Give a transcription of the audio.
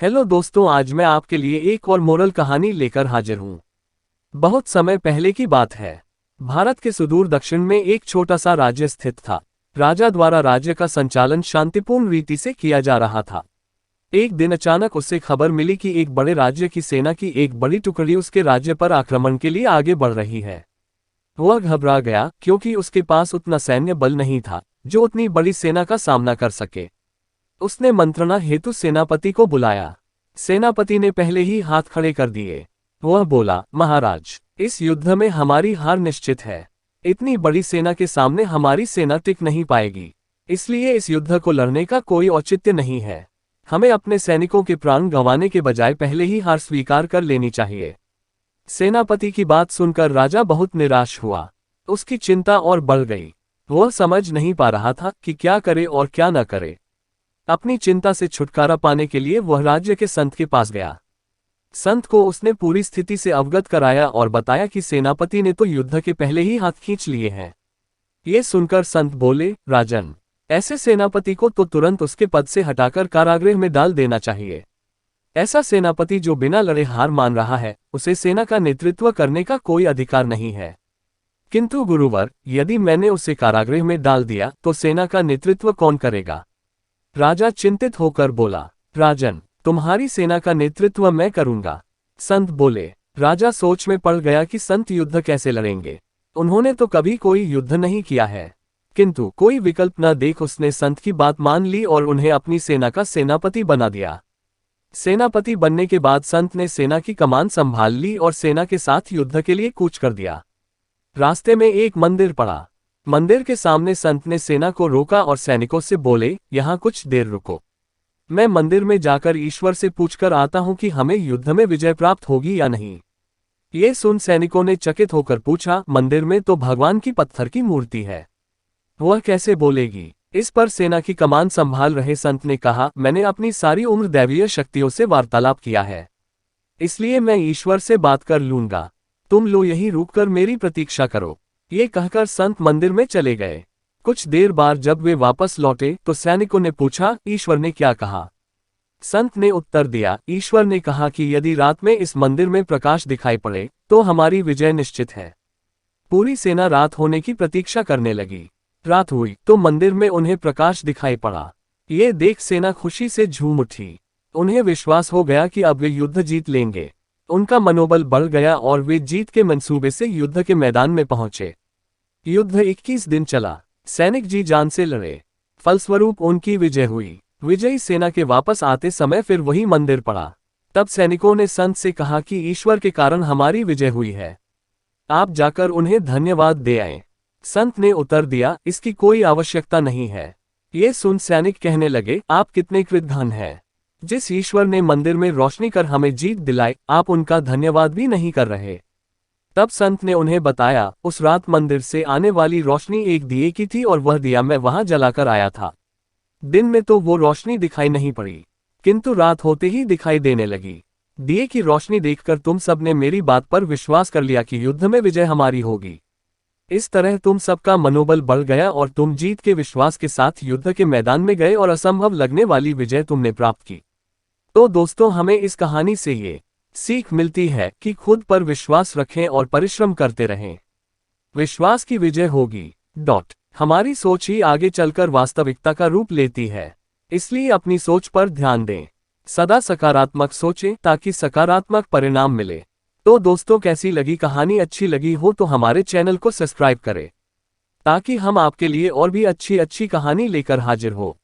Hello दोस्तों, आज मैं आपके लिए एक और मोरल कहानी लेकर हाजिर हूँ। बहुत समय पहले की बात है। भारत के सुदूर दक्षिण में एक छोटा सा राज्य स्थित था। राजा द्वारा राज्य का संचालन शांतिपूर्ण रीति से किया जा रहा था। एक दिन अचानक उसे खबर मिली कि एक बड़े राज्य की सेना की एक बड़ी टुकड़ी उसके राज्य पर आक्रमण के लिए आगे बढ़ रही है। वह घबरा गया क्योंकि उसके पास उतना सैन्य बल नहीं था जो उतनी बड़ी सेना का सामना कर सके। उसने मंत्रणा हेतु सेनापति को बुलाया। सेनापति ने पहले ही हाथ खड़े कर दिए। वह बोला, महाराज, इस युद्ध में हमारी हार निश्चित है। इतनी बड़ी सेना के सामने हमारी सेना टिक नहीं पाएगी, इसलिए इस युद्ध को लड़ने का कोई औचित्य नहीं है। हमें अपने सैनिकों के प्राण गंवाने के बजाय पहले ही हार स्वीकार कर लेनी चाहिए। सेनापति की बात सुनकर राजा बहुत निराश हुआ। उसकी चिंता और बढ़ गई। वह समझ नहीं पा रहा था कि क्या करे और क्या न करे। अपनी चिंता से छुटकारा पाने के लिए वह राज्य के संत के पास गया। संत को उसने पूरी स्थिति से अवगत कराया और बताया कि सेनापति ने तो युद्ध के पहले ही हाथ खींच लिए हैं। ये सुनकर संत बोले, राजन, ऐसे सेनापति को तो तुरंत उसके पद से हटाकर कारागृह में डाल देना चाहिए। ऐसा सेनापति जो बिना लड़े हार मान रहा है, उसे सेना का नेतृत्व करने का कोई अधिकार नहीं है। किंतु गुरुवर, यदि मैंने उसे कारागृह में डाल दिया तो सेना का नेतृत्व कौन करेगा? राजा चिंतित होकर बोला, राजन, तुम्हारी सेना का नेतृत्व मैं करूंगा। संत बोले। राजा सोच में पड़ गया कि संत युद्ध कैसे लड़ेंगे। उन्होंने तो कभी कोई युद्ध नहीं किया है। किंतु कोई विकल्प न देख उसने संत की बात मान ली और उन्हें अपनी सेना का सेनापति बना दिया। सेनापति बनने के बाद संत ने सेना की कमान संभाल ली और सेना के साथ युद्ध के लिए कूच कर दिया। रास्ते में एक मंदिर पड़ा। मंदिर के सामने संत ने सेना को रोका और सैनिकों से बोले, यहाँ कुछ देर रुको। मैं मंदिर में जाकर ईश्वर से पूछकर आता हूँ कि हमें युद्ध में विजय प्राप्त होगी या नहीं। ये सुन सैनिकों ने चकित होकर पूछा, मंदिर में तो भगवान की पत्थर की मूर्ति है, वह कैसे बोलेगी? इस पर सेना की कमान संभाल रहे संत ने कहा, मैंने अपनी सारी उम्र दैवीय शक्तियों से वार्तालाप किया है, इसलिए मैं ईश्वर से बात कर लूंगा। तुम लो यहीं रुककर मेरी प्रतीक्षा करो। ये कहकर संत मंदिर में चले गए। कुछ देर बाद जब वे वापस लौटे तो सैनिकों ने पूछा, ईश्वर ने क्या कहा? संत ने उत्तर दिया, ईश्वर ने कहा कि यदि रात में इस मंदिर में प्रकाश दिखाई पड़े तो हमारी विजय निश्चित है। पूरी सेना रात होने की प्रतीक्षा करने लगी। रात हुई तो मंदिर में उन्हें प्रकाश दिखाई पड़ा। ये देख सेना खुशी से झूम उठी। उन्हें विश्वास हो गया कि अब वे युद्ध जीत लेंगे। उनका मनोबल बढ़ गया और वे जीत के मंसूबे से युद्ध के मैदान में पहुंचे। युद्ध 21 दिन चला। सैनिक जी जान से लड़े। फलस्वरूप उनकी विजय हुई। विजयी सेना के वापस आते समय फिर वही मंदिर पड़ा। तब सैनिकों ने संत से कहा कि ईश्वर के कारण हमारी विजय हुई है, आप जाकर उन्हें धन्यवाद दे आएं। संत ने उत्तर दिया, इसकी कोई आवश्यकता नहीं है। ये सुन सैनिक कहने लगे, आप कितने कृतघ्न हैं। जिस ईश्वर ने मंदिर में रोशनी कर हमें जीत दिलाई, आप उनका धन्यवाद भी नहीं कर रहे। तब संत ने उन्हें बताया, उस रात मंदिर से आने वाली रोशनी एक दिए की थी और वह दिया मैं वहां जलाकर आया था। दिन में तो वो रोशनी दिखाई नहीं पड़ी, किंतु रात होते ही दिखाई देने लगी। दिए की रोशनी देखकर तुम सब ने मेरी बात पर विश्वास कर लिया कि युद्ध में विजय हमारी होगी। इस तरह तुम सबका मनोबल बढ़ गया और तुम जीत के विश्वास के साथ युद्ध के मैदान में गए और असंभव लगने वाली विजय तुमने प्राप्त की। तो दोस्तों, हमें इस कहानी से ये सीख मिलती है कि खुद पर विश्वास रखें और परिश्रम करते रहें। विश्वास की विजय होगी। हमारी सोच ही आगे चलकर वास्तविकता का रूप लेती है, इसलिए अपनी सोच पर ध्यान दें। सदा सकारात्मक सोचें ताकि सकारात्मक परिणाम मिले। तो दोस्तों, कैसी लगी कहानी? अच्छी लगी हो तो हमारे चैनल को सब्सक्राइब करें ताकि हम आपके लिए और भी अच्छी अच्छी कहानी लेकर हाजिर हो।